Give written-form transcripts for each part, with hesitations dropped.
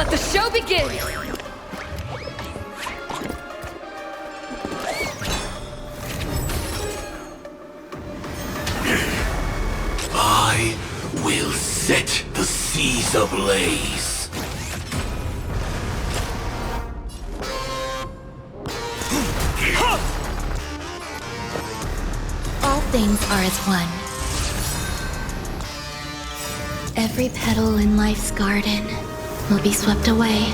Let the show begin! I will set the seas ablaze. All things are as one. Every petal in life's garden will be swept away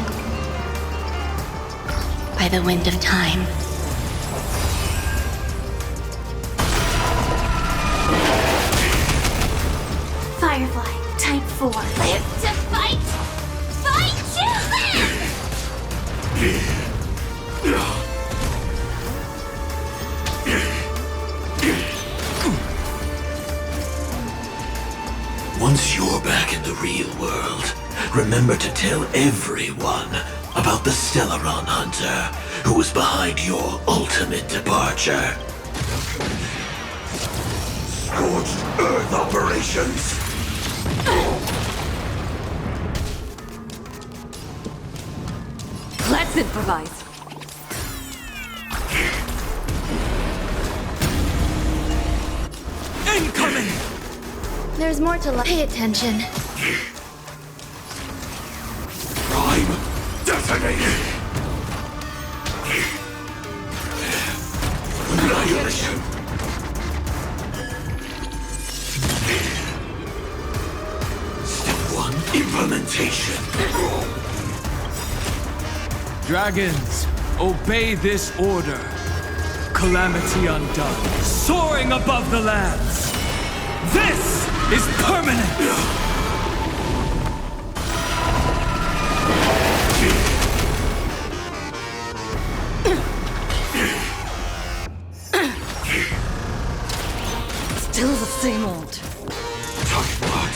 by the wind of time. Firefly, Type 4. Live to fight! Fight to live! Once you're back in the real world, remember to tell everyone about the Stellaron Hunter who was behind your ultimate departure. Scorched Earth operations! Let's improvise. Incoming! There's more to life. Pay attention. Prime detonated! Annihilation! Step 1, implementation. Dragons, obey this order. Calamity undone, soaring above the lands. This is permanent! Still the same old. Touch blood.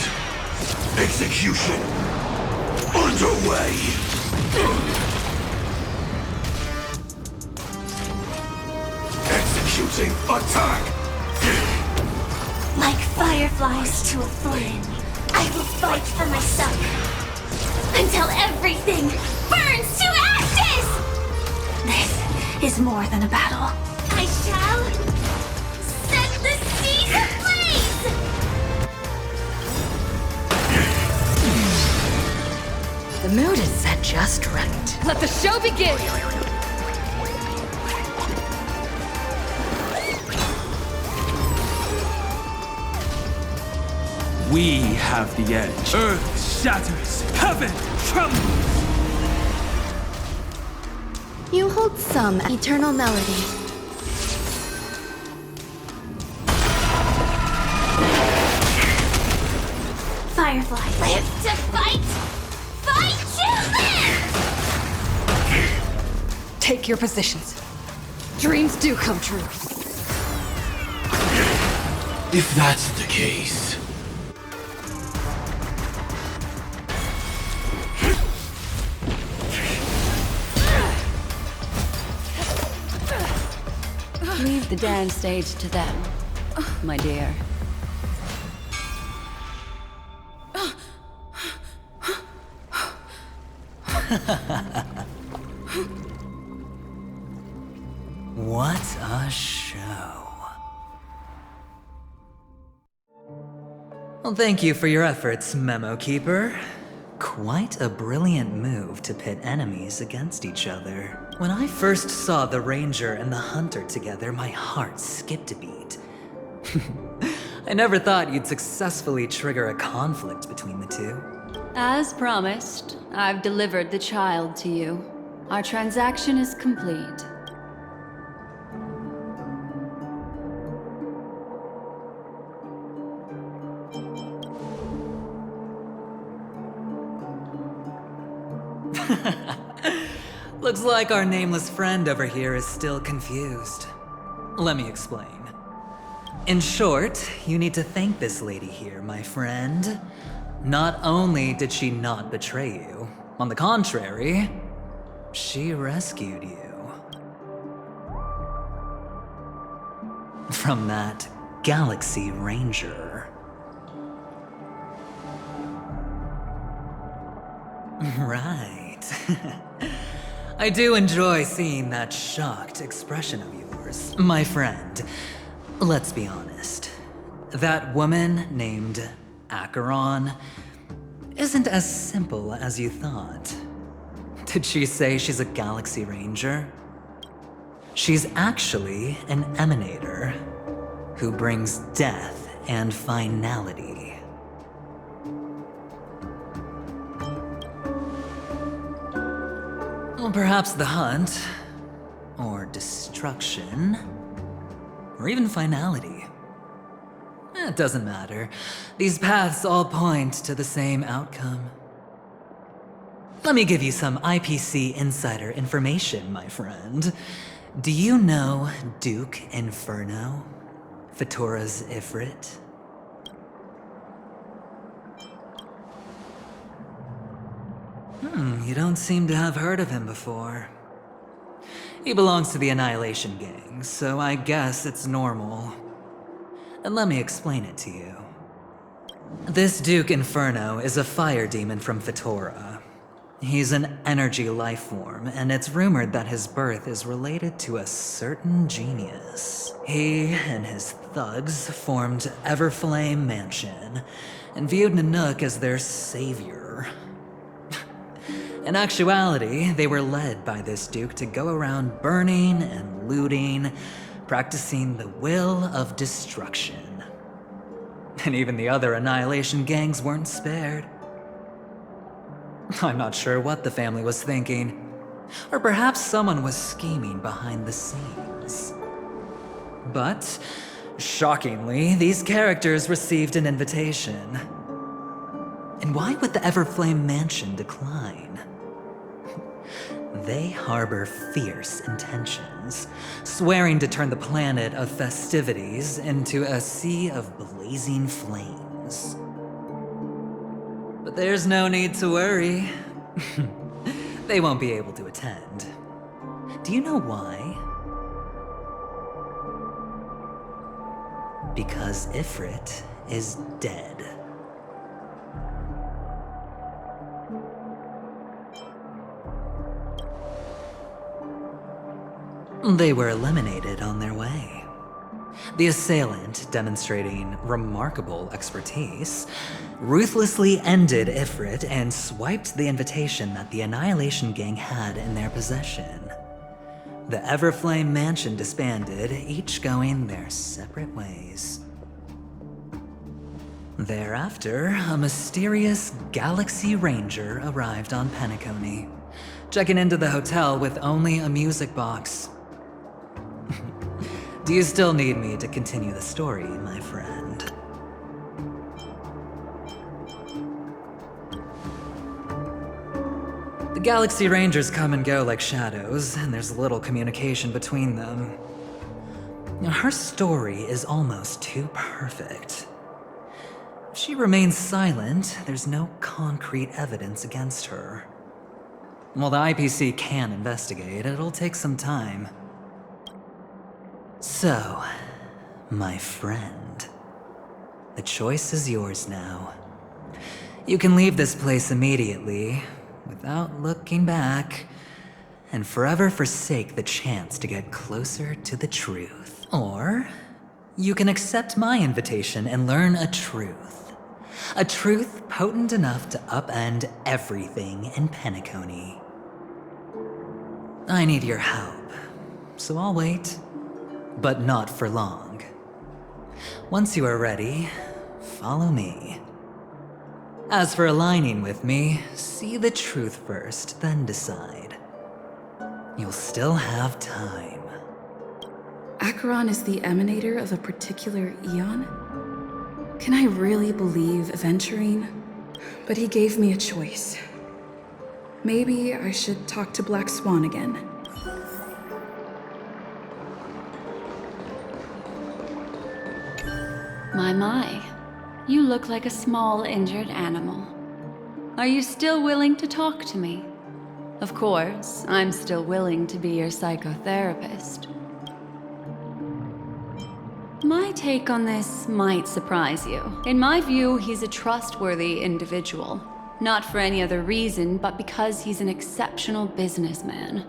Execution underway. Executing attack. Like fireflies to a flame, I will fight for myself until everything burns to ashes! This is more than a battle. I shall set the seas ablaze! The mood is set just right. Let the show begin! We have the edge. Earth shatters, heaven trembles. You hold some eternal melody. Firefly, live to fight! Fight to live! Take your positions. Dreams do come true. If that's the case... Leave the dance stage to them, my dear. What a show. Well, thank you for your efforts, Memo Keeper. Quite a brilliant move to pit enemies against each other. When I first saw the Ranger and the Hunter together, my heart skipped a beat. I never thought you'd successfully trigger a conflict between the two. As promised, I've delivered the child to you. Our transaction is complete. Looks like our nameless friend over here is still confused. Let me explain. In short, you need to thank this lady here, my friend. Not only did she not betray you, on the contrary, she rescued you. From that Galaxy Ranger. Right. right. I do enjoy seeing that shocked expression of yours. My friend, let's be honest. That woman named Acheron isn't as simple as you thought. Did she say she's a Galaxy Ranger? She's actually an Emanator who brings death and finality. Well, perhaps the hunt, or destruction, or even finality. It doesn't matter. These paths all point to the same outcome. Let me give you some IPC insider information, my friend. Do you know Duke Inferno? Fatora's Ifrit? You don't seem to have heard of him before. He belongs to the Annihilation Gang, so I guess it's normal. And let me explain it to you. This Duke Inferno is a fire demon from Fatora. He's an energy life form, and it's rumored that his birth is related to a certain genius. He and his thugs formed Everflame Mansion, and viewed Nanook as their savior. In actuality, they were led by this Duke to go around burning and looting, practicing the will of destruction. And even the other Annihilation gangs weren't spared. I'm not sure what the family was thinking, or perhaps someone was scheming behind the scenes. But, shockingly, these characters received an invitation. And why would the Everflame Mansion decline? They harbor fierce intentions, swearing to turn the planet of festivities into a sea of blazing flames. But there's no need to worry. They won't be able to attend. Do you know why? Because Ifrit is dead. They were eliminated on their way. The assailant, demonstrating remarkable expertise, ruthlessly ended Ifrit and swiped the invitation that the Annihilation Gang had in their possession. The Everflame Mansion disbanded, each going their separate ways. Thereafter, a mysterious Galaxy Ranger arrived on Penacony, checking into the hotel with only a music box. Do you still need me to continue the story, my friend? The Galaxy Rangers come and go like shadows, and there's little communication between them. Her story is almost too perfect. If she remains silent, there's no concrete evidence against her. While the IPC can investigate, it'll take some time. So, my friend, the choice is yours now. You can leave this place immediately, without looking back, and forever forsake the chance to get closer to the truth. Or, you can accept my invitation and learn a truth. A truth potent enough to upend everything in Penacony. I need your help, so I'll wait. But not for long. Once you are ready, follow me. As for aligning with me, see the truth first, then decide. You'll still have time. Acheron is the emanator of a particular eon? Can I really believe Aventurine? But he gave me a choice. Maybe I should talk to Black Swan again. My. You look like a small injured animal. Are you still willing to talk to me? Of course, I'm still willing to be your psychotherapist. My take on this might surprise you. In my view, he's a trustworthy individual. Not for any other reason, but because he's an exceptional businessman.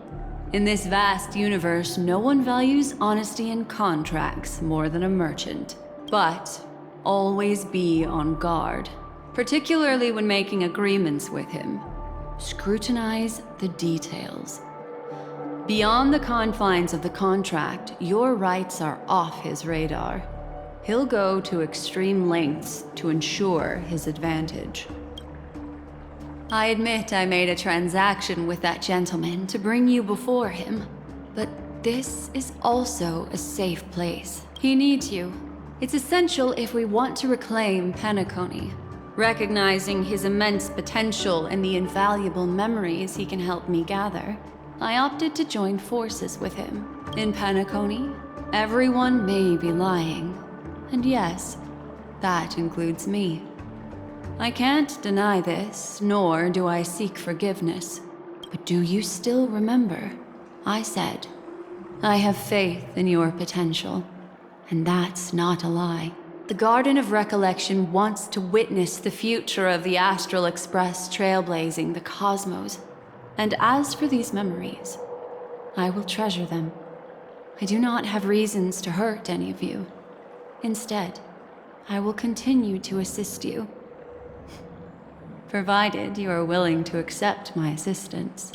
In this vast universe, no one values honesty in contracts more than a merchant. But always be on guard, particularly when making agreements with him. Scrutinize the details. Beyond the confines of the contract, your rights are off his radar. He'll go to extreme lengths to ensure his advantage. I admit I made a transaction with that gentleman to bring you before him, but this is also a safe place. He needs you. It's essential if we want to reclaim Penacony. Recognizing his immense potential and the invaluable memories he can help me gather, I opted to join forces with him. In Penacony, everyone may be lying. And yes, that includes me. I can't deny this, nor do I seek forgiveness. But do you still remember? I said, I have faith in your potential. And that's not a lie. The Garden of Recollection wants to witness the future of the Astral Express trailblazing the cosmos. And as for these memories, I will treasure them. I do not have reasons to hurt any of you. Instead, I will continue to assist you. Provided you are willing to accept my assistance.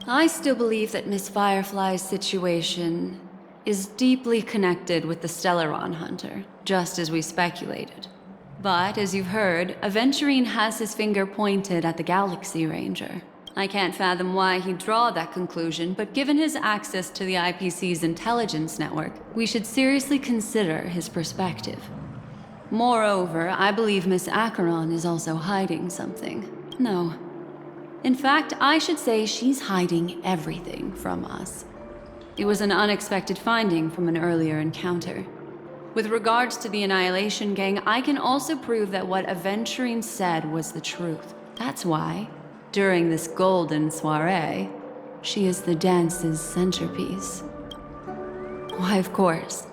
I still believe that Miss Firefly's situation is deeply connected with the Stellaron Hunter, just as we speculated. But, as you've heard, Aventurine has his finger pointed at the Galaxy Ranger. I can't fathom why he'd draw that conclusion, but given his access to the IPC's intelligence network, we should seriously consider his perspective. Moreover, I believe Miss Acheron is also hiding something. No. In fact, I should say she's hiding everything from us. It was an unexpected finding from an earlier encounter. With regards to the Annihilation Gang, I can also prove that what Aventurine said was the truth. That's why, during this golden soiree, she is the dance's centerpiece. Why, of course.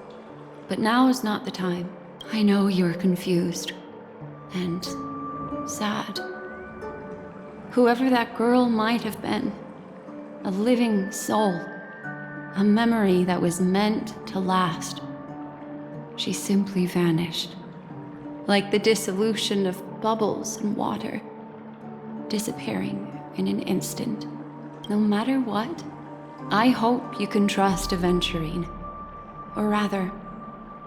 But now is not the time. I know you're confused. And sad. Whoever that girl might have been, a living soul. A memory that was meant to last. She simply vanished. Like the dissolution of bubbles in water. Disappearing in an instant. No matter what, I hope you can trust Aventurine. Or rather,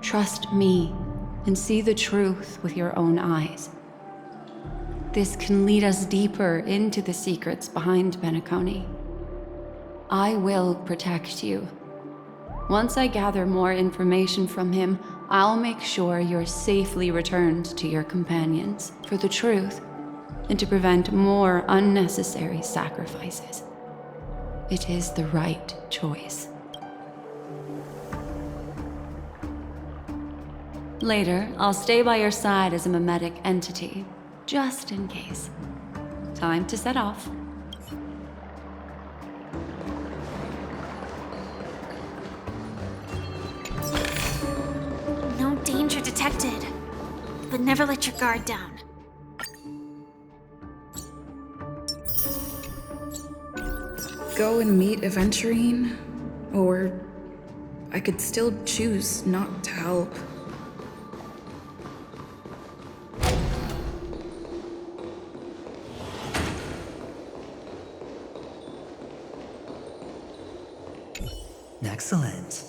trust me and see the truth with your own eyes. This can lead us deeper into the secrets behind Penacony. I will protect you. Once I gather more information from him, I'll make sure you're safely returned to your companions for the truth and to prevent more unnecessary sacrifices. It is the right choice. Later, I'll stay by your side as a mimetic entity, just in case. Time to set off. No danger detected, but never let your guard down. Go and meet Aventurine, or I could still choose not to help. Excellent.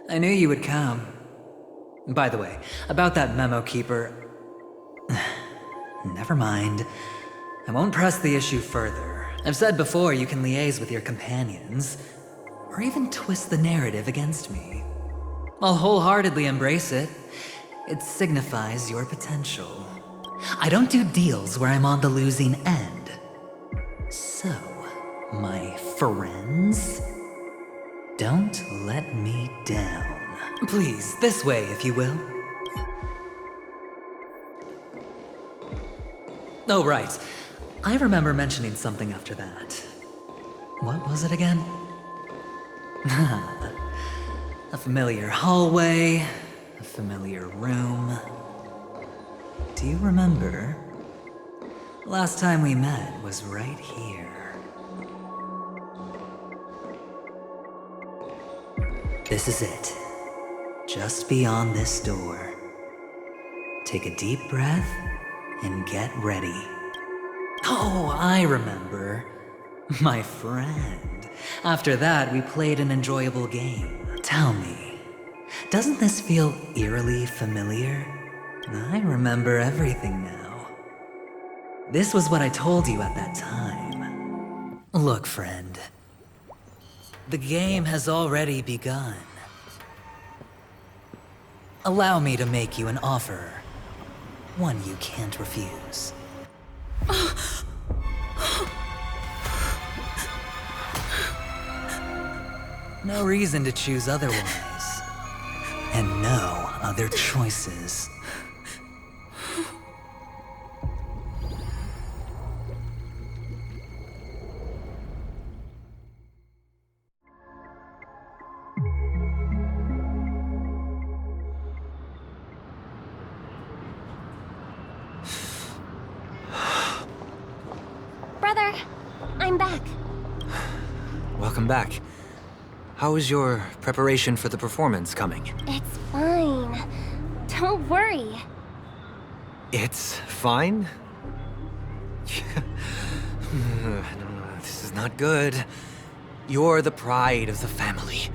I knew you would come. By the way, about that memo keeper... Never mind. I won't press the issue further. I've said before you can liaise with your companions, or even twist the narrative against me. I'll wholeheartedly embrace it. It signifies your potential. I don't do deals where I'm on the losing end. So, my friends, don't let me down. Please, this way, if you will. Oh, right. I remember mentioning something after that. What was it again? A familiar hallway, a familiar room. Do you remember? Last time we met was right here. This is it. Just beyond this door. Take a deep breath and get ready. Oh, I remember. My friend. After that, we played an enjoyable game. Tell me, doesn't this feel eerily familiar? I remember everything now. This was what I told you at that time. Look, friend. The game has already begun. Allow me to make you an offer. One you can't refuse. No reason to choose otherwise. And no other choices. Brother, I'm back. Welcome back. How is your preparation for the performance coming? It's fine. Don't worry. It's fine? This is not good. You're the pride of the family.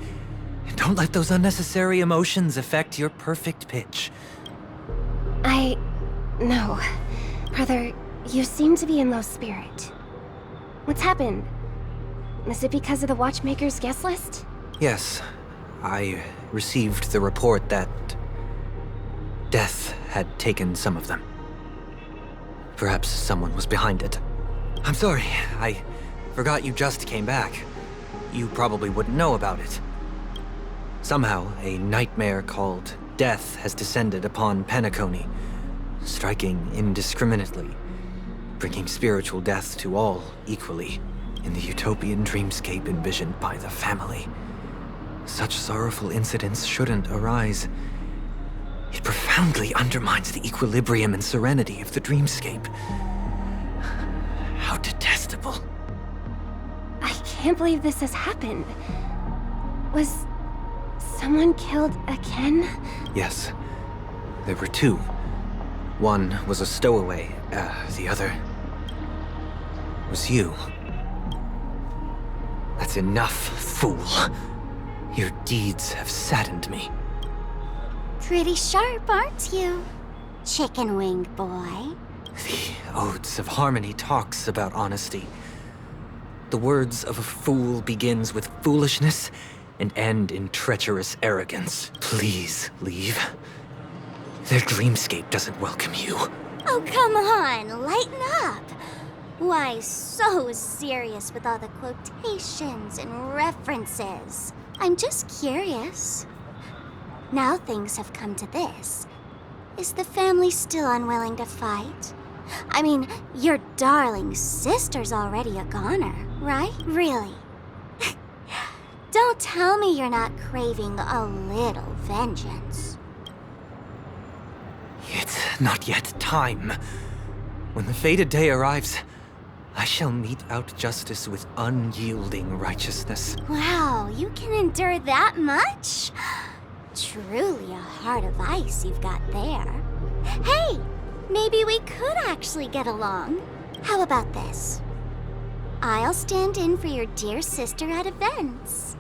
Don't let those unnecessary emotions affect your perfect pitch. No. Brother, you seem to be in low spirit. What's happened? Is it because of the Watchmaker's guest list? Yes, I received the report that death had taken some of them. Perhaps someone was behind it. I'm sorry, I forgot you just came back. You probably wouldn't know about it. Somehow, a nightmare called death has descended upon Penacony, striking indiscriminately, bringing spiritual death to all equally in the utopian dreamscape envisioned by the family. Such sorrowful incidents shouldn't arise. It profoundly undermines the equilibrium and serenity of the dreamscape. How detestable. I can't believe this has happened. Was someone killed again? Yes, there were two. One was a stowaway, the other was you. That's enough, fool. Your deeds have saddened me. Pretty sharp, aren't you? Chicken-winged boy. The Odes of Harmony talks about honesty. The words of a fool begins with foolishness and end in treacherous arrogance. Please leave. Their dreamscape doesn't welcome you. Oh, come on, lighten up. Why so serious with all the quotations and references? I'm just curious. Now things have come to this. Is the family still unwilling to fight? I mean, your darling sister's already a goner, right? Really? Don't tell me you're not craving a little vengeance. It's not yet time. When the fated day arrives, I shall mete out justice with unyielding righteousness. Wow, you can endure that much? Truly a heart of ice you've got there. Hey, maybe we could actually get along. How about this? I'll stand in for your dear sister at events.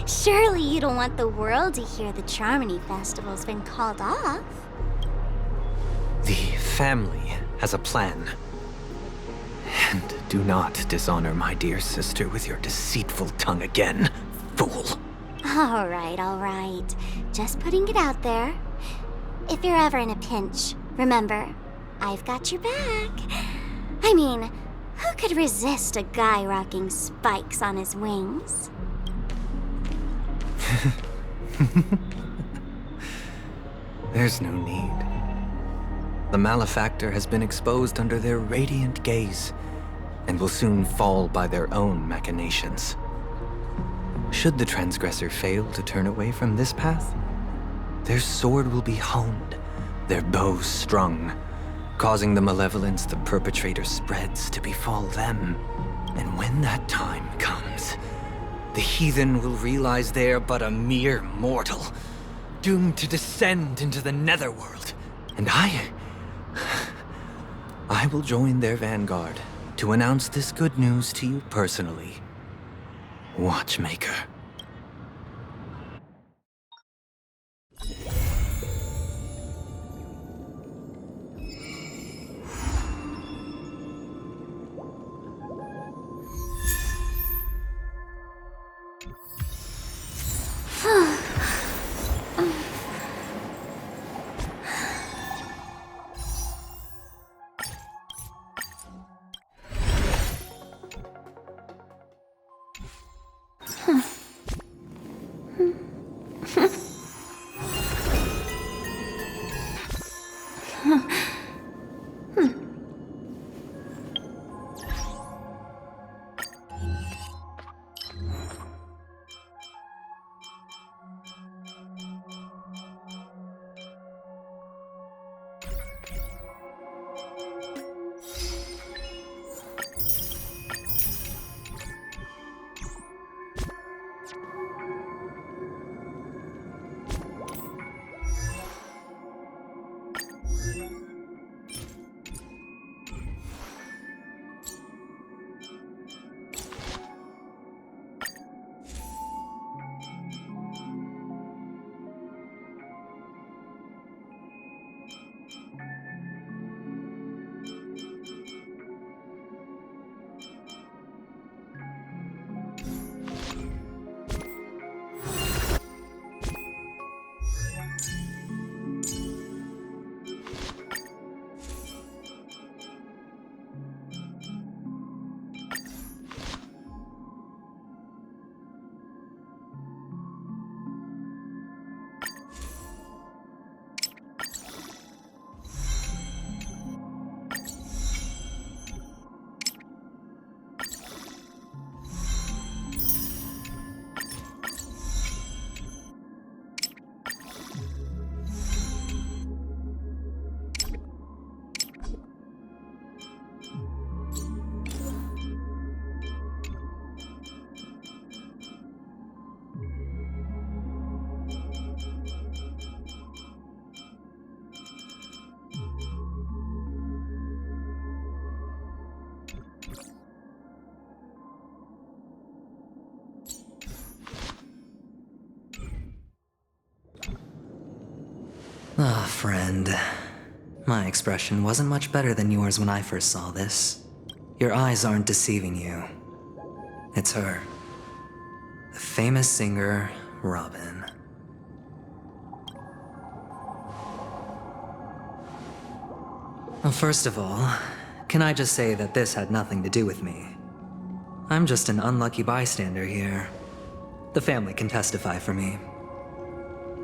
Surely you don't want the world to hear the Charmony Festival's been called off. The family has a plan. And do not dishonor my dear sister with your deceitful tongue again, fool. All right. Just putting it out there. If you're ever in a pinch, remember, I've got your back. I mean, who could resist a guy rocking spikes on his wings? There's no need. The malefactor has been exposed under their radiant gaze, and will soon fall by their own machinations. Should the transgressor fail to turn away from this path, their sword will be honed, their bow strung, causing the malevolence the perpetrator spreads to befall them. And when that time comes, the heathen will realize they're but a mere mortal, doomed to descend into the netherworld. And I will join their vanguard to announce this good news to you personally, Watchmaker. Ah, friend. My expression wasn't much better than yours when I first saw this. Your eyes aren't deceiving you. It's her. The famous singer, Robin. Well, first of all, can I just say that this had nothing to do with me? I'm just an unlucky bystander here. The family can testify for me.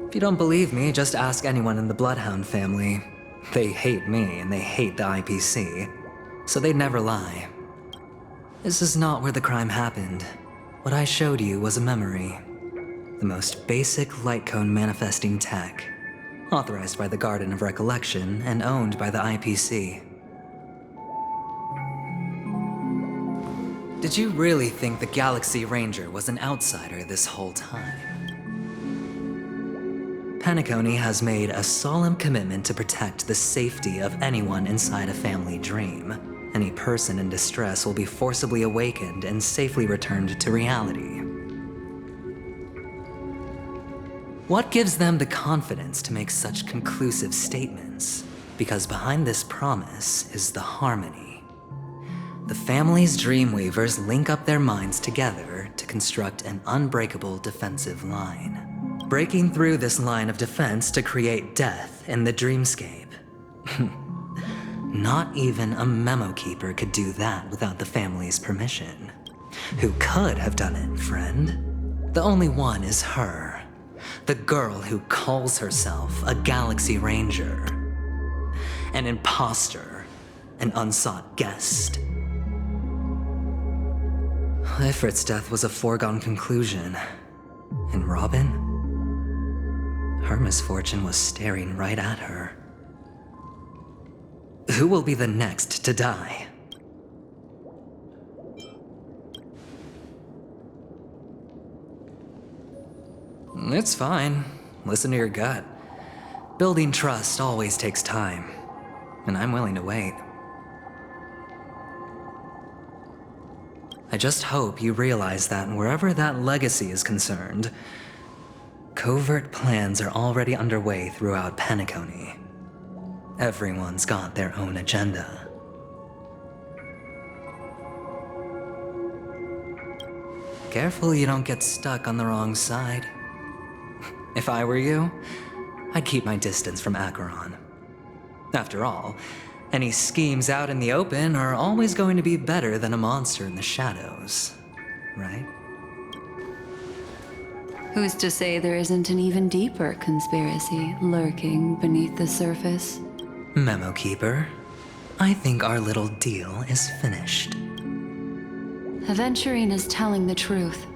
If you don't believe me, just ask anyone in the Bloodhound family. They hate me and they hate the IPC, so they'd never lie. This is not where the crime happened. What I showed you was a memory. The most basic light cone manifesting tech, authorized by the Garden of Recollection and owned by the IPC. Did you really think the Galaxy Ranger was an outsider this whole time? Penacony has made a solemn commitment to protect the safety of anyone inside a family dream. Any person in distress will be forcibly awakened and safely returned to reality. What gives them the confidence to make such conclusive statements? Because behind this promise is the harmony. The family's Dreamweavers link up their minds together to construct an unbreakable defensive line. Breaking through this line of defense to create death in the dreamscape. Not even a memo keeper could do that without the family's permission. Who could have done it, friend? The only one is her. The girl who calls herself a Galaxy Ranger. An imposter. An unsought guest. Ifrit's death was a foregone conclusion. And Robin? Her misfortune was staring right at her. Who will be the next to die? It's fine. Listen to your gut. Building trust always takes time, and I'm willing to wait. I just hope you realize that wherever that legacy is concerned, covert plans are already underway throughout Penacony. Everyone's got their own agenda. Careful you don't get stuck on the wrong side. If I were you, I'd keep my distance from Acheron. After all, any schemes out in the open are always going to be better than a monster in the shadows, right? Who's to say there isn't an even deeper conspiracy lurking beneath the surface? Memo Keeper, I think our little deal is finished. Aventurine is telling the truth.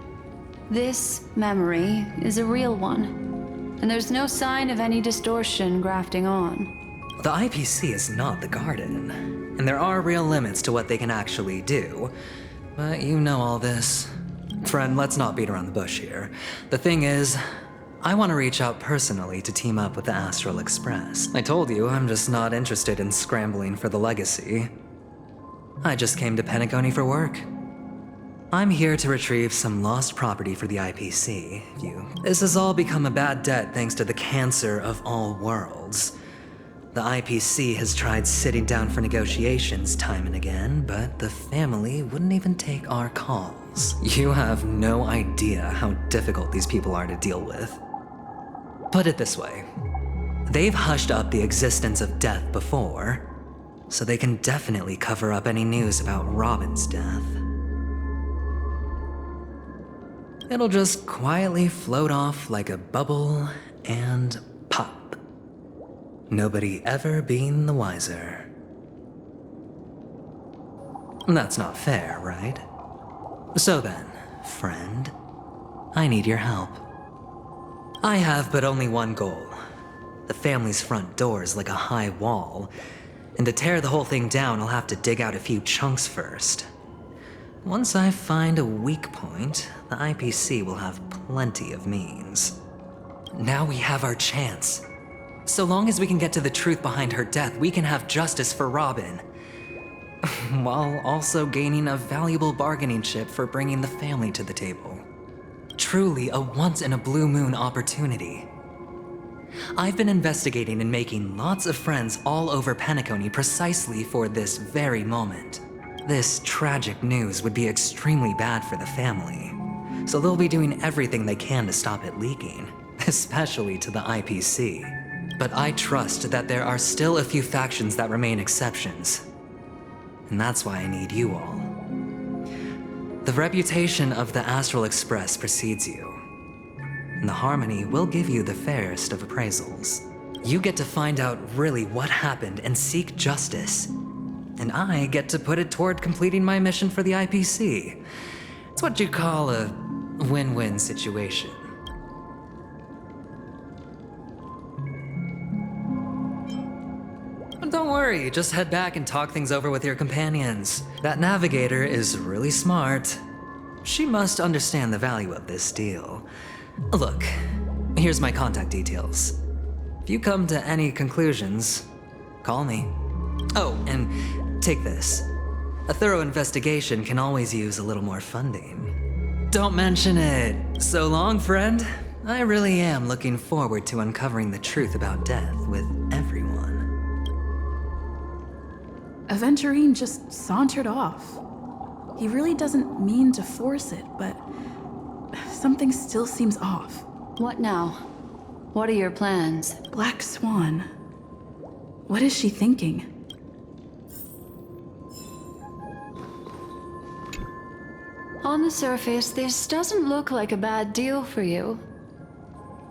This memory is a real one, and there's no sign of any distortion grafting on. The IPC is not the Garden, and there are real limits to what they can actually do. But you know all this. Friend, let's not beat around the bush here. The thing is, I want to reach out personally to team up with the Astral Express. I told you I'm just not interested in scrambling for the legacy. I just came to Penacony for work. I'm here to retrieve some lost property for the IPC. This has all become a bad debt thanks to the cancer of all worlds. The IPC has tried sitting down for negotiations time and again, but the family wouldn't even take our calls. You have no idea how difficult these people are to deal with. Put it this way. They've hushed up the existence of death before, so they can definitely cover up any news about Robin's death. It'll just quietly float off like a bubble and pop. Nobody ever being the wiser. That's not fair, right? So then, friend, I need your help. I have but only one goal. The family's front door is like a high wall, and to tear the whole thing down, I'll have to dig out a few chunks first. Once I find a weak point, the IPC will have plenty of means. Now we have our chance. So long as we can get to the truth behind her death, we can have justice for Robin. While also gaining a valuable bargaining chip for bringing the family to the table. Truly a once-in-a-blue-moon opportunity. I've been investigating and making lots of friends all over Penacony precisely for this very moment. This tragic news would be extremely bad for the family, so they'll be doing everything they can to stop it leaking, especially to the IPC. But I trust that there are still a few factions that remain exceptions. And that's why I need you all. The reputation of the Astral Express precedes you. And the Harmony will give you the fairest of appraisals. You get to find out really what happened and seek justice. And I get to put it toward completing my mission for the IPC. It's what you call a win-win situation. Don't worry, just head back and talk things over with your companions. That navigator is really smart. She must understand the value of this deal. Look, here's my contact details. If you come to any conclusions, call me. Oh, and take this. A thorough investigation can always use a little more funding. Don't mention it. So long, friend. I really am looking forward to uncovering the truth about death with everyone. Aventurine just sauntered off. He really doesn't mean to force it, but something still seems off. What now? What are your plans? Black Swan. What is she thinking? On the surface, this doesn't look like a bad deal for you.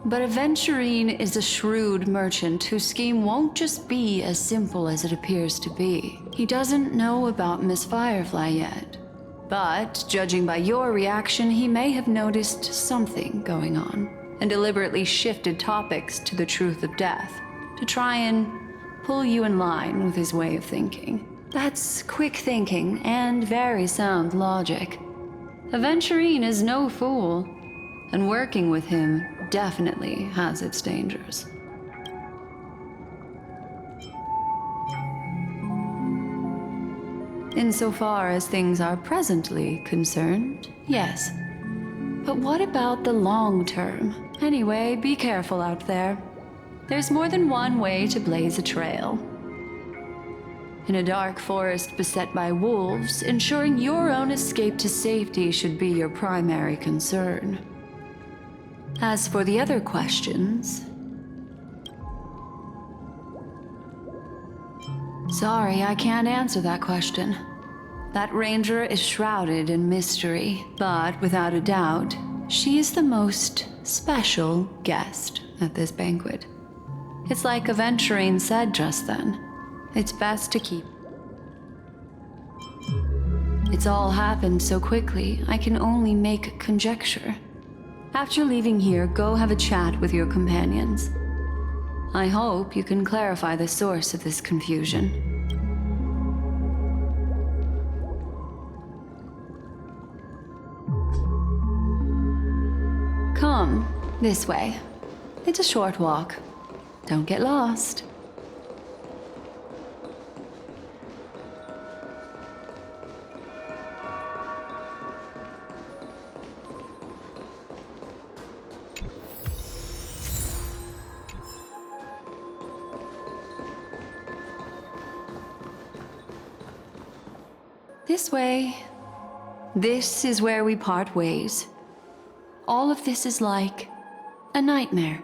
But Aventurine is a shrewd merchant whose scheme won't just be as simple as it appears to be. He doesn't know about Miss Firefly yet. But, judging by your reaction, he may have noticed something going on, and deliberately shifted topics to the truth of death, to try and pull you in line with his way of thinking. That's quick thinking and very sound logic. Aventurine is no fool, and working with him definitely has its dangers. Insofar as things are presently concerned, yes. But what about the long term? Anyway, be careful out there. There's more than one way to blaze a trail. In a dark forest beset by wolves, ensuring your own escape to safety should be your primary concern. As for the other questions... Sorry, I can't answer that question. That ranger is shrouded in mystery, but without a doubt, she is the most special guest at this banquet. It's like Aventurine said just then. It's best to keep. It's all happened so quickly, I can only make conjecture. After leaving here, go have a chat with your companions. I hope you can clarify the source of this confusion. Come, this way. It's a short walk. Don't get lost. This way. This is where we part ways. All of this is like a nightmare.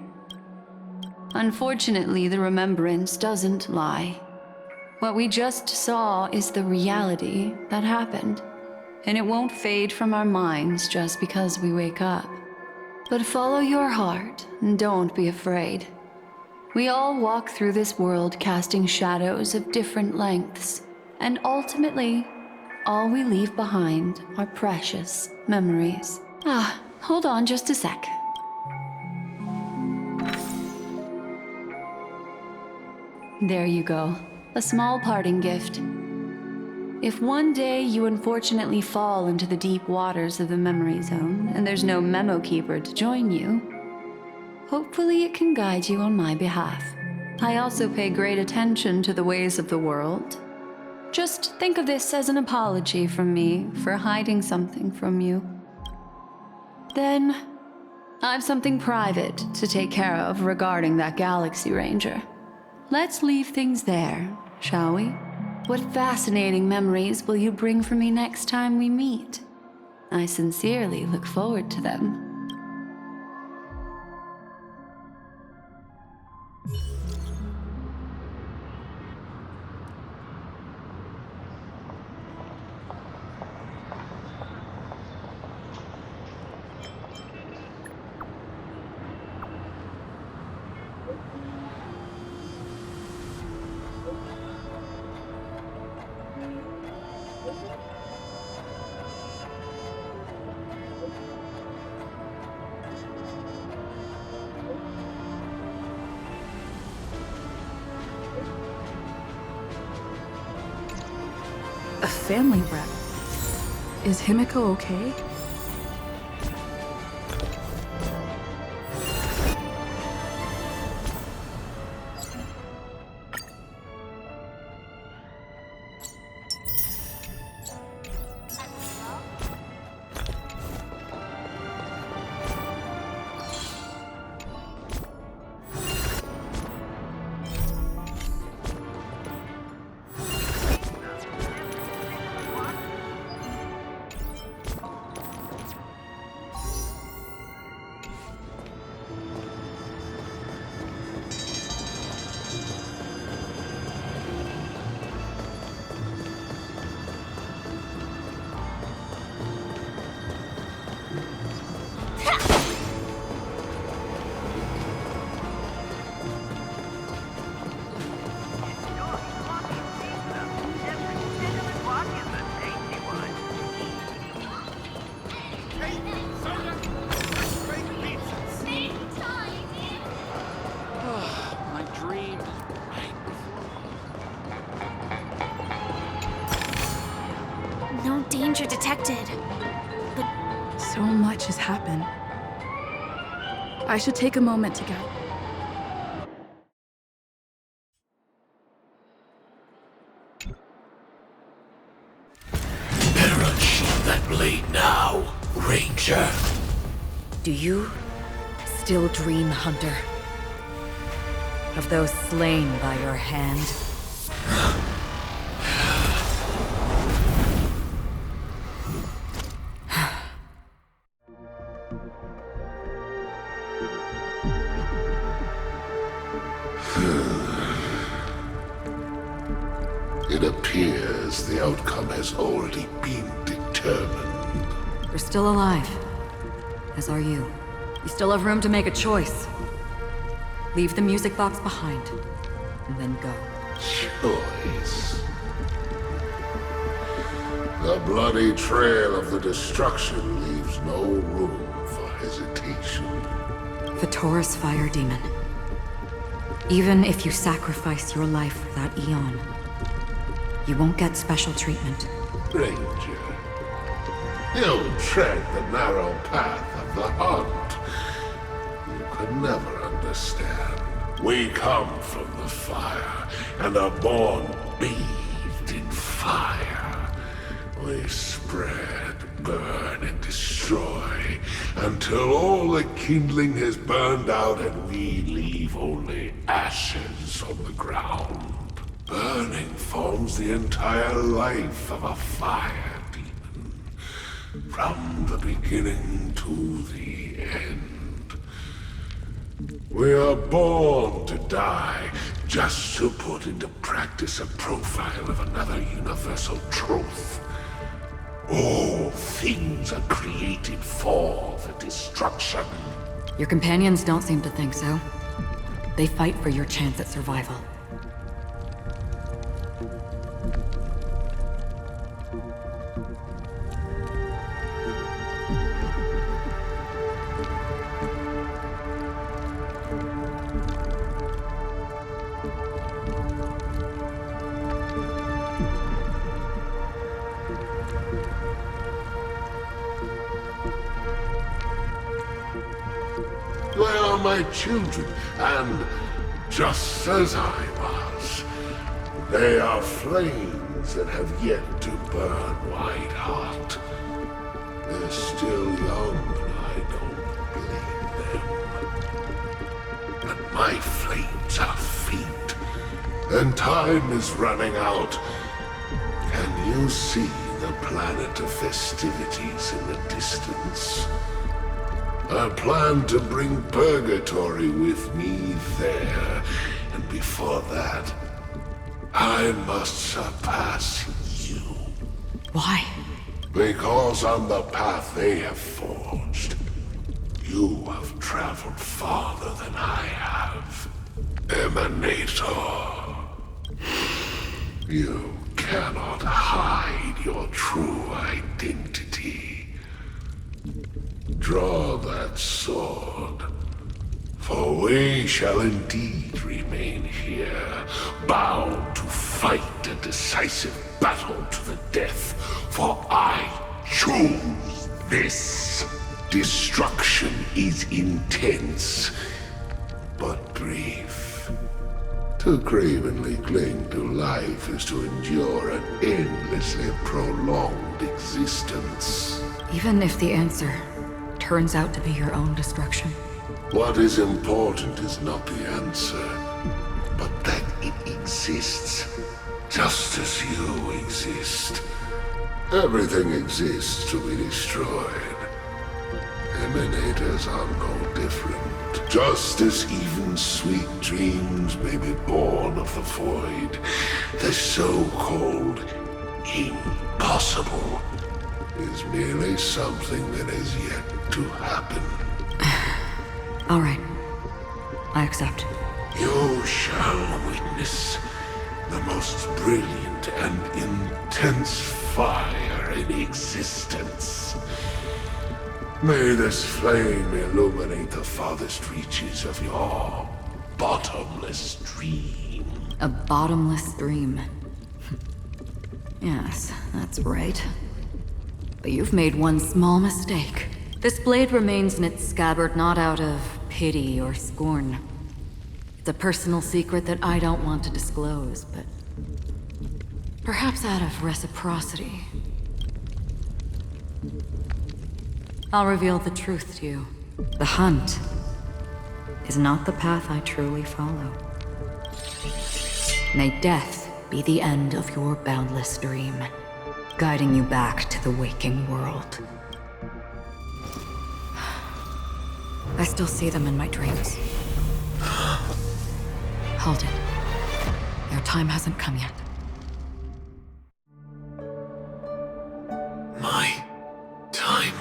Unfortunately, the remembrance doesn't lie. What we just saw is the reality that happened, and it won't fade from our minds just because we wake up. But follow your heart and don't be afraid. We all walk through this world casting shadows of different lengths, and ultimately, all we leave behind are precious memories. Hold on just a sec. There you go. A small parting gift. If one day you unfortunately fall into the deep waters of the memory zone and there's no memo keeper to join you, hopefully it can guide you on my behalf. I also pay great attention to the ways of the world. Just think of this as an apology from me for hiding something from you. Then, I've something private to take care of regarding that Galaxy Ranger. Let's leave things there, shall we? What fascinating memories will you bring for me next time we meet? I sincerely look forward to them. A family rep. Is Himiko okay? danger detected. But So much has happened. I should take a moment to get... Better unsheath that blade now, Ranger. Do you still dream, Hunter? Of those slain by your hand? It appears the outcome has already been determined. You're still alive. As are you. You still have room to make a choice. Leave the music box behind, and then go. Choice. The bloody trail of the destruction leaves no room for hesitation. Vitora's fire demon. Even if you sacrifice your life for that Eon, you won't get special treatment. Ranger, you tread the narrow path of the hunt. You could never understand. We come from the fire, and are born bathed in fire. We spread, burn, and destroy, until all the kindling has burned out and we leave only ashes on the ground. Burning forms the entire life of a fire demon, from the beginning to the end. We are born to die, just to put into practice a profile of another universal truth. All things are created for the destruction. Your companions don't seem to think so. They fight for your chance at survival. They are my children, and just as I was, they are flames that have yet to burn white hot. They're still young, and I don't blame them. But my flames are faint, and time is running out. Can you see the planet of festivities in the distance? I plan to bring Purgatory with me there, and before that, I must surpass you. Why? Because on the path they have forged, you have traveled farther than I have. Emanator. You cannot hide your true identity. Draw that sword, for we shall indeed remain here, bound to fight a decisive battle to the death, for I choose this. Destruction is intense, but brief. To cravenly cling to life is to endure an endlessly prolonged existence. Even if the answer turns out to be your own destruction. What is important is not the answer, but that it exists, just as you exist. Everything exists to be destroyed. Emanators are no different. Just as even sweet dreams may be born of the void, the so-called impossible is merely something that is yet to happen. All right. I accept. You shall witness the most brilliant and intense fire in existence. May this flame illuminate the farthest reaches of your bottomless dream. A bottomless dream. Yes, that's right. But you've made one small mistake. This blade remains in its scabbard not out of pity or scorn. It's a personal secret that I don't want to disclose, but perhaps out of reciprocity. I'll reveal the truth to you. The hunt is not the path I truly follow. May death be the end of your boundless dream, guiding you back to the waking world. I still see them in my dreams. Hold it. Your time hasn't come yet. My time?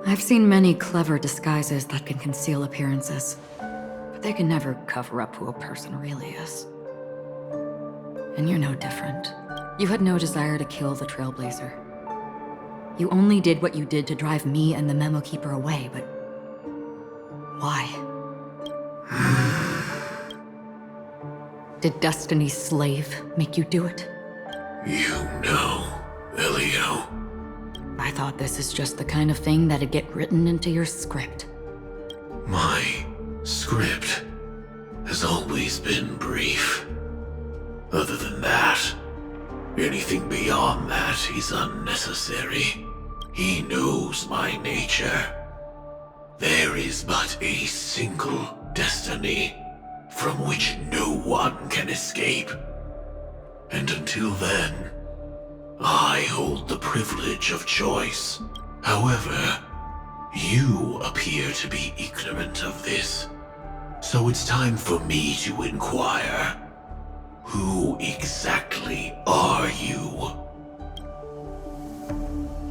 I've seen many clever disguises that can conceal appearances, but they can never cover up who a person really is. And you're no different. You had no desire to kill the Trailblazer. You only did what you did to drive me and the Memo Keeper away, but why? Did Destiny's slave make you do it? You know, Elio. I thought this is just the kind of thing that'd get written into your script. My script has always been brief. Other than that, anything beyond that is unnecessary. He knows my nature. There is but a single destiny from which no one can escape. And until then, I hold the privilege of choice. However, you appear to be ignorant of this. So it's time for me to inquire. Who exactly are you?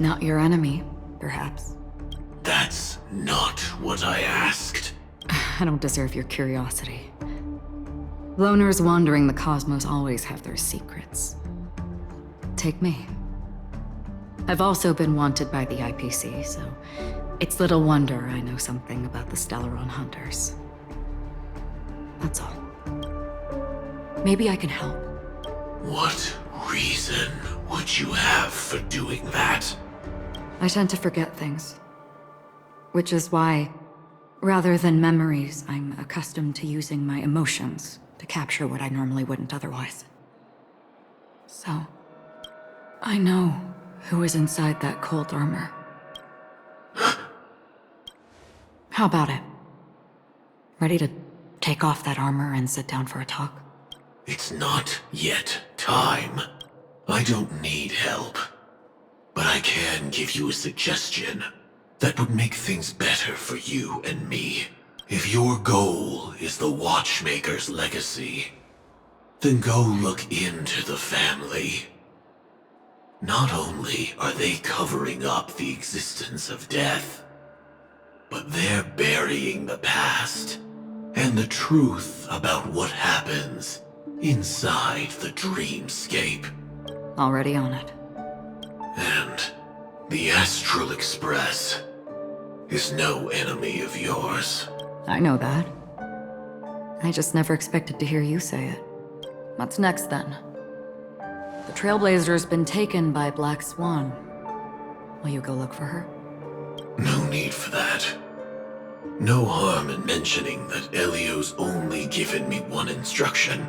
Not your enemy, perhaps. That's not what I asked. I don't deserve your curiosity. Loners wandering the cosmos always have their secrets. Take me. I've also been wanted by the IPC, so it's little wonder I know something about the Stellaron Hunters. That's all. Maybe I can help. What reason would you have for doing that? I tend to forget things. Which is why, rather than memories, I'm accustomed to using my emotions to capture what I normally wouldn't otherwise. So, I know who is inside that cold armor. How about it? Ready to take off that armor and sit down for a talk? It's not yet time. I don't need help. But I can give you a suggestion that would make things better for you and me. If your goal is the Watchmaker's legacy, then go look into the family. Not only are they covering up the existence of death, but they're burying the past and the truth about what happens inside the dreamscape. Already on it. And the Astral Express is no enemy of yours. I know that. I just never expected to hear you say it. What's next, then? The Trailblazer's been taken by Black Swan. Will you go look for her? No need for that. No harm in mentioning that Elio's only given me one instruction.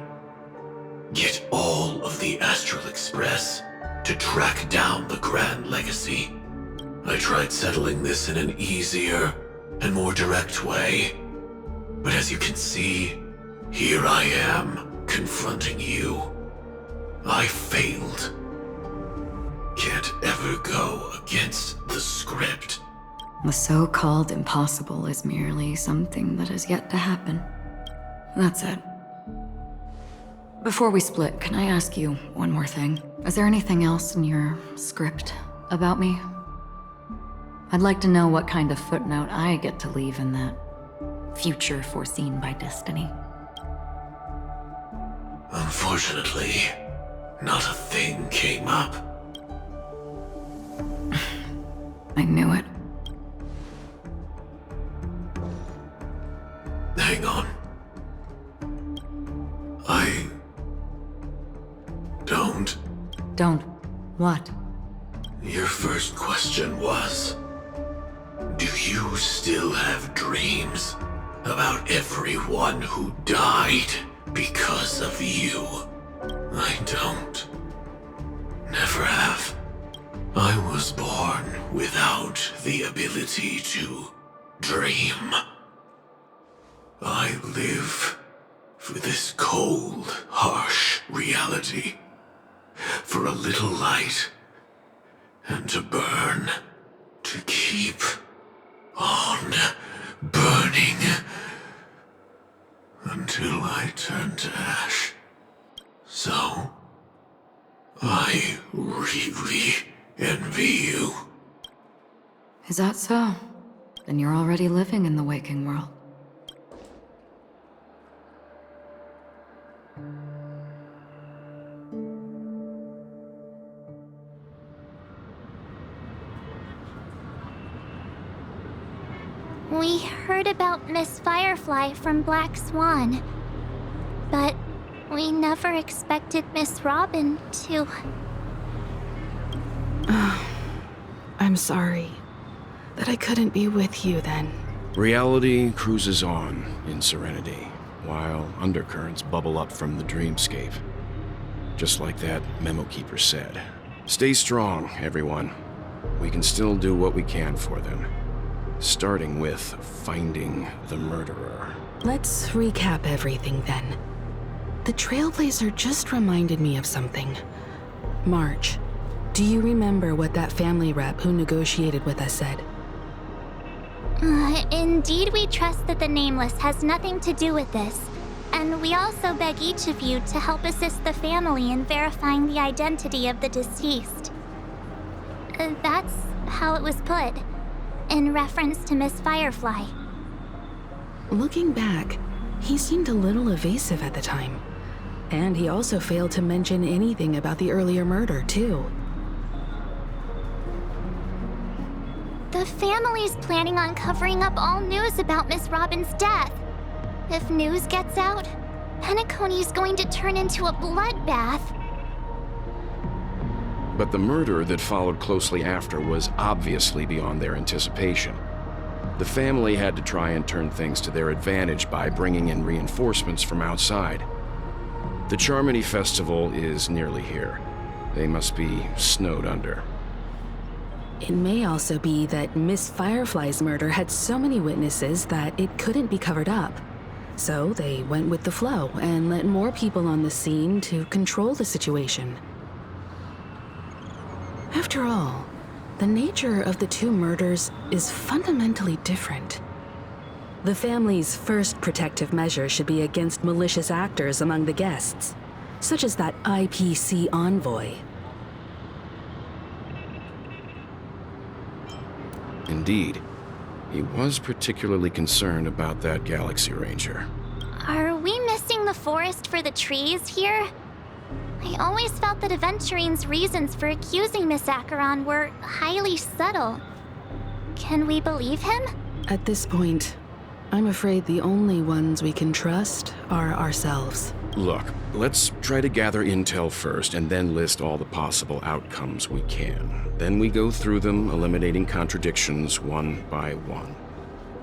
Get all of the Astral Express to track down the Grand Legacy. I tried settling this in an easier and more direct way. But as you can see, here I am, confronting you. I failed. Can't ever go against the script. The so-called impossible is merely something that has yet to happen. That's it. Before we split, can I ask you one more thing? Is there anything else in your script about me? I'd like to know what kind of footnote I get to leave in that future foreseen by destiny. Unfortunately, not a thing came up. I knew it. Hang on. I don't Don't. What? Your first question was, do you still have dreams about everyone who died because of you? I don't. Never have. I was born without the ability to dream. I live for this cold, harsh reality. For a little light, and to burn, to keep on burning, until I turn to ash. So, I really envy you. Is that so? Then you're already living in the waking world. We heard about Miss Firefly from Black Swan, but we never expected Miss Robin to... I'm sorry that I couldn't be with you then. Reality cruises on in serenity, while undercurrents bubble up from the dreamscape. Just like that memo keeper said. Stay strong, everyone. We can still do what we can for them. Starting with finding the murderer. Let's recap everything then. The Trailblazer just reminded me of something. March, do you remember what that family rep who negotiated with us said? Indeed, we trust that the Nameless has nothing to do with this. And we also beg each of you to help assist the family in verifying the identity of the deceased. That's how it was put, in reference to Miss Firefly. Looking back, he seemed a little evasive at the time. And he also failed to mention anything about the earlier murder, too. The family's planning on covering up all news about Miss Robin's death. If news gets out, Penacony's going to turn into a bloodbath. But the murder that followed closely after was obviously beyond their anticipation. The family had to try and turn things to their advantage by bringing in reinforcements from outside. The Charmony Festival is nearly here. They must be snowed under. It may also be that Miss Firefly's murder had so many witnesses that it couldn't be covered up. So they went with the flow and let more people on the scene to control the situation. After all, the nature of the two murders is fundamentally different. The family's first protective measure should be against malicious actors among the guests, such as that IPC envoy. Indeed. He was particularly concerned about that Galaxy Ranger. Are we missing the forest for the trees here? I always felt that Aventurine's reasons for accusing Miss Acheron were highly subtle. Can we believe him? At this point, I'm afraid the only ones we can trust are ourselves. Look, let's try to gather intel first and then list all the possible outcomes we can. Then we go through them, eliminating contradictions one by one.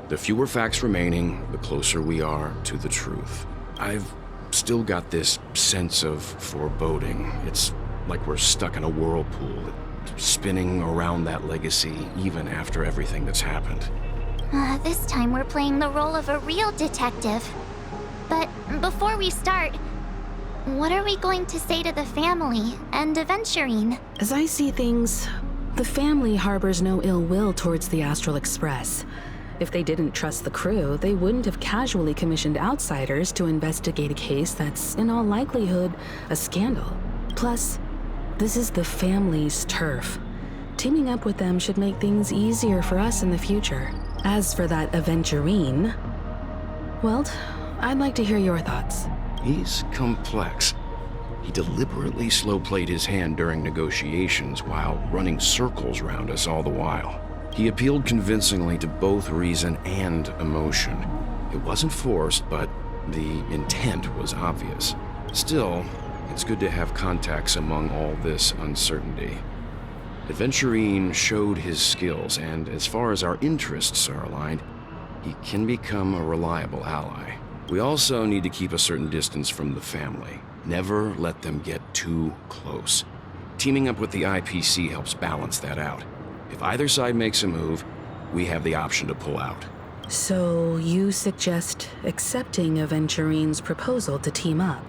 The fewer facts remaining, the closer we are to the truth. I've still got this sense of foreboding. It's like we're stuck in a whirlpool, spinning around that legacy even after everything that's happened. This time we're playing the role of a real detective. But before we start, what are we going to say to the family and Aventurine? As I see things, the family harbors no ill will towards the Astral Express. If they didn't trust the crew, they wouldn't have casually commissioned outsiders to investigate a case that's, in all likelihood, a scandal. Plus, this is the family's turf. Teaming up with them should make things easier for us in the future. As for that Aventurine, well, I'd like to hear your thoughts. He's complex. He deliberately slow-played his hand during negotiations while running circles around us all the while. He appealed convincingly to both reason and emotion. It wasn't forced, but the intent was obvious. Still, it's good to have contacts among all this uncertainty. Aventurine showed his skills, and as far as our interests are aligned, he can become a reliable ally. We also need to keep a certain distance from the family. Never let them get too close. Teaming up with the IPC helps balance that out. If either side makes a move, we have the option to pull out. So you suggest accepting Aventurine's proposal to team up?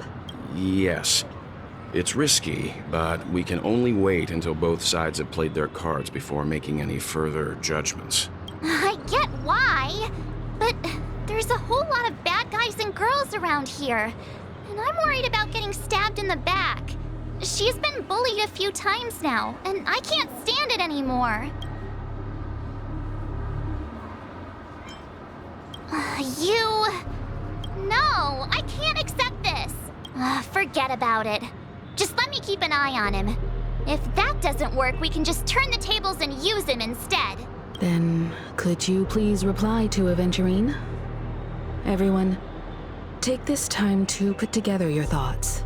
Yes. It's risky, but we can only wait until both sides have played their cards before making any further judgments. I get why, but there's a whole lot of bad guys and girls around here, and I'm worried about getting stabbed in the back. She's been bullied a few times now, and I can't stand it anymore. No, I can't accept this. Forget about it. Just let me keep an eye on him. If that doesn't work, we can just turn the tables and use him instead. Then, could you please reply to Aventurine? Everyone, take this time to put together your thoughts.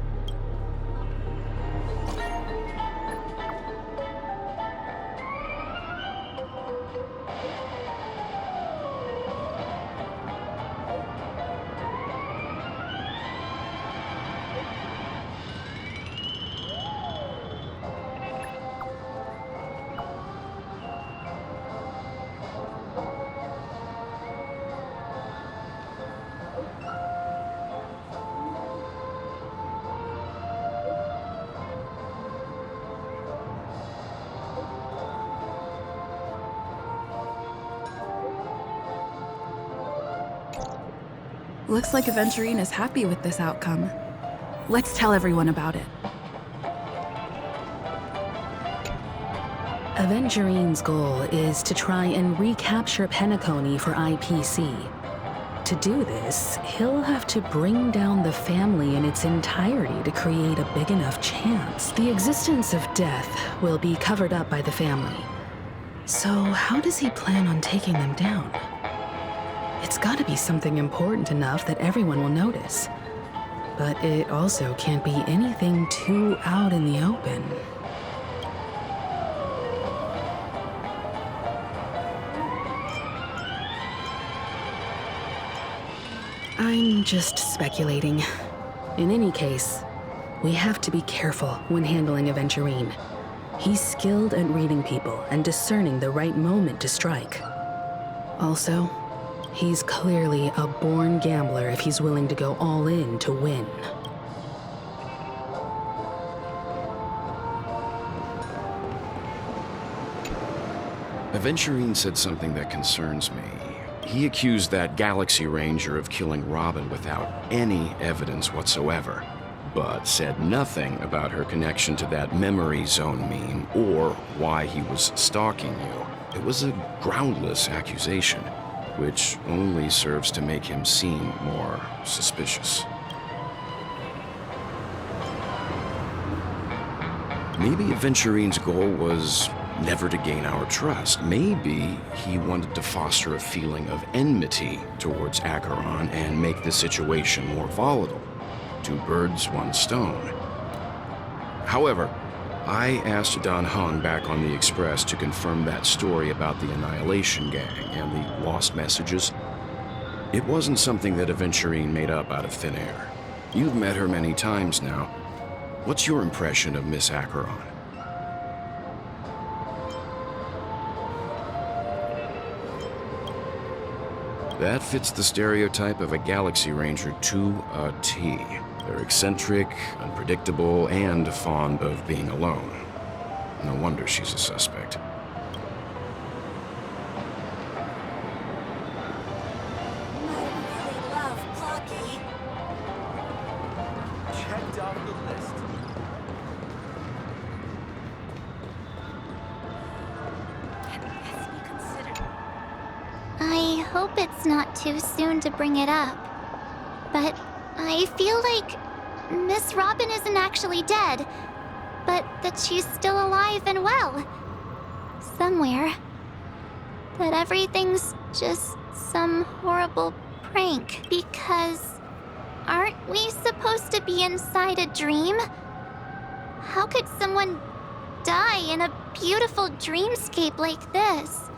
Looks like Aventurine is happy with this outcome. Let's tell everyone about it. Aventurine's goal is to try and recapture Penacony for IPC. To do this, he'll have to bring down the family in its entirety to create a big enough chance. The existence of death will be covered up by the family. So how does he plan on taking them down? It's gotta be something important enough that everyone will notice. But it also can't be anything too out in the open. I'm just speculating. In any case, we have to be careful when handling Aventurine. He's skilled at reading people and discerning the right moment to strike. Also, he's clearly a born gambler if he's willing to go all in to win. Aventurine said something that concerns me. He accused that Galaxy Ranger of killing Robin without any evidence whatsoever, but said nothing about her connection to that memory zone meme or why he was stalking you. It was a groundless accusation, which only serves to make him seem more suspicious. Maybe Aventurine's goal was never to gain our trust. Maybe he wanted to foster a feeling of enmity towards Acheron and make the situation more volatile. Two birds, one stone. However, I asked Don Hung back on the Express to confirm that story about the Annihilation Gang and the lost messages. It wasn't something that Aventurine made up out of thin air. You've met her many times now. What's your impression of Miss Acheron? That fits the stereotype of a Galaxy Ranger to a T. They're eccentric, unpredictable, and fond of being alone. No wonder she's a suspect. Checked off the list. I hope it's not too soon to bring it up, but I feel like Miss Robin isn't actually dead, but that she's still alive and well. Somewhere. That everything's just some horrible prank, because aren't we supposed to be inside a dream? How could someone die in a beautiful dreamscape like this.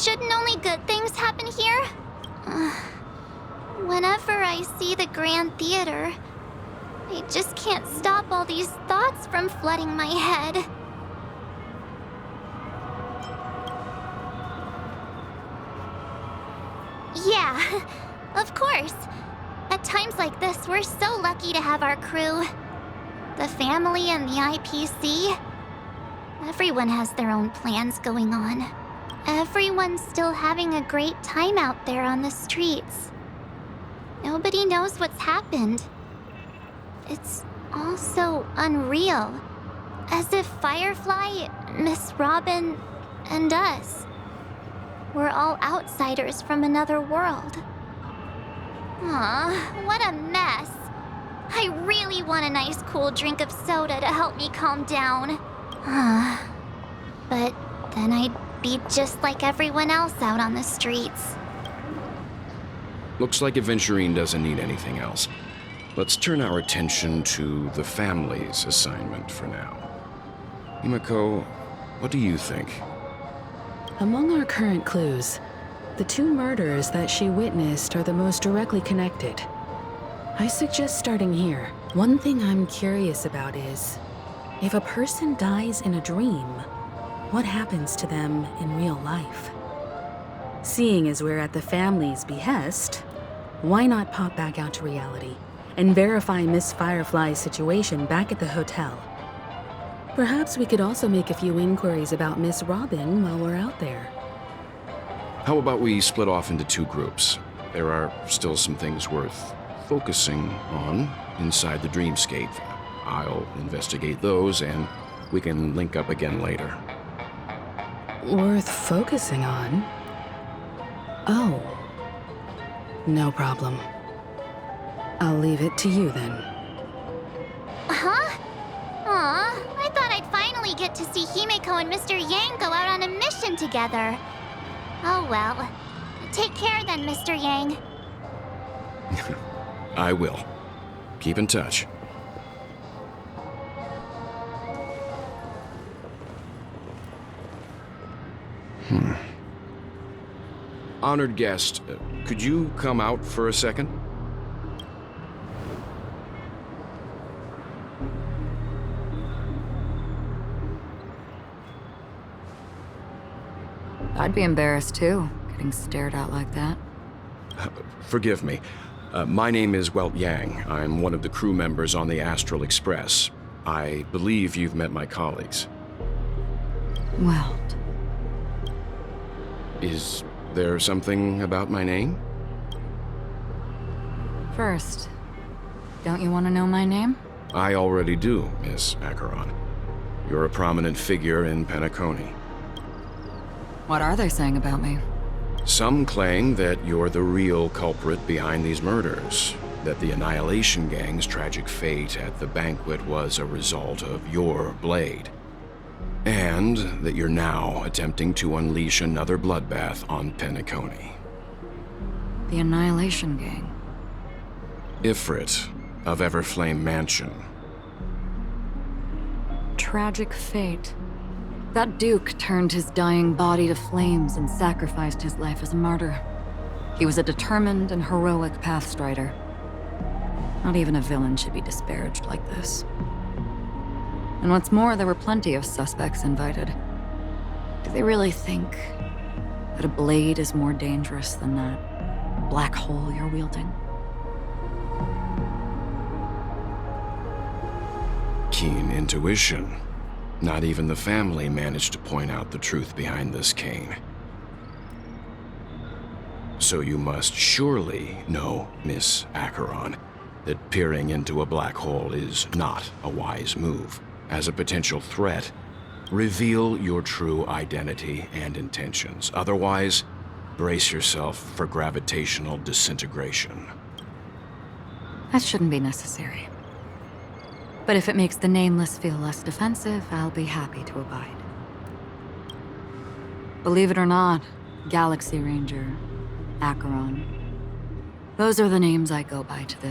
Shouldn't only good things happen here? Whenever I see the Grand Theater, I just can't stop all these thoughts from flooding my head. Yeah, of course. At times like this, we're so lucky to have our crew. The family and the IPC. Everyone has their own plans going on. Everyone's still having a great time out there on the streets. Nobody knows what's happened. It's all so unreal. As if Firefly, Miss Robin, and us were all outsiders from another world. Aw, what a mess. I really want a nice cool drink of soda to help me calm down. But then I'd be just like everyone else out on the streets. Looks like Aventurine doesn't need anything else. Let's turn our attention to the family's assignment for now. Himiko, what do you think? Among our current clues, the 2 murders that she witnessed are the most directly connected. I suggest starting here. One thing I'm curious about is, if a person dies in a dream, what happens to them in real life? Seeing as we're at the family's behest, why not pop back out to reality and verify Miss Firefly's situation back at the hotel? Perhaps we could also make a few inquiries about Miss Robin while we're out there. How about we split off into 2 groups? There are still some things worth focusing on inside the dreamscape. I'll investigate those, and we can link up again later. Worth focusing on? Oh. No problem. I'll leave it to you then. Huh? Aw, I thought I'd finally get to see Himeko and Mr. Yang go out on a mission together. Oh well. Take care then, Mr. Yang. I will. Keep in touch. Honored guest, could you come out for a second? I'd be embarrassed too, getting stared at like that. Forgive me. My name is Welt Yang. I'm one of the crew members on the Astral Express. I believe you've met my colleagues. Welt. Is there something about my name? First, don't you want to know my name? I already do, Miss Acheron. You're a prominent figure in Penacony. What are they saying about me? Some claim that you're the real culprit behind these murders, that the Annihilation Gang's tragic fate at the banquet was a result of your blade, and that you're now attempting to unleash another bloodbath on Penacony. The Annihilation Gang. Ifrit of Everflame Mansion. Tragic fate. That Duke turned his dying body to flames and sacrificed his life as a martyr. He was a determined and heroic pathstrider. Not even a villain should be disparaged like this. And what's more, there were plenty of suspects invited. Do they really think that a blade is more dangerous than that black hole you're wielding? Keen intuition. Not even the family managed to point out the truth behind this cane. So you must surely know, Miss Acheron, that peering into a black hole is not a wise move. As a potential threat, reveal your true identity and intentions. Otherwise, brace yourself for gravitational disintegration. That shouldn't be necessary. But if it makes the Nameless feel less defensive, I'll be happy to abide. Believe it or not, Galaxy Ranger, Acheron. Those are the names I go by to this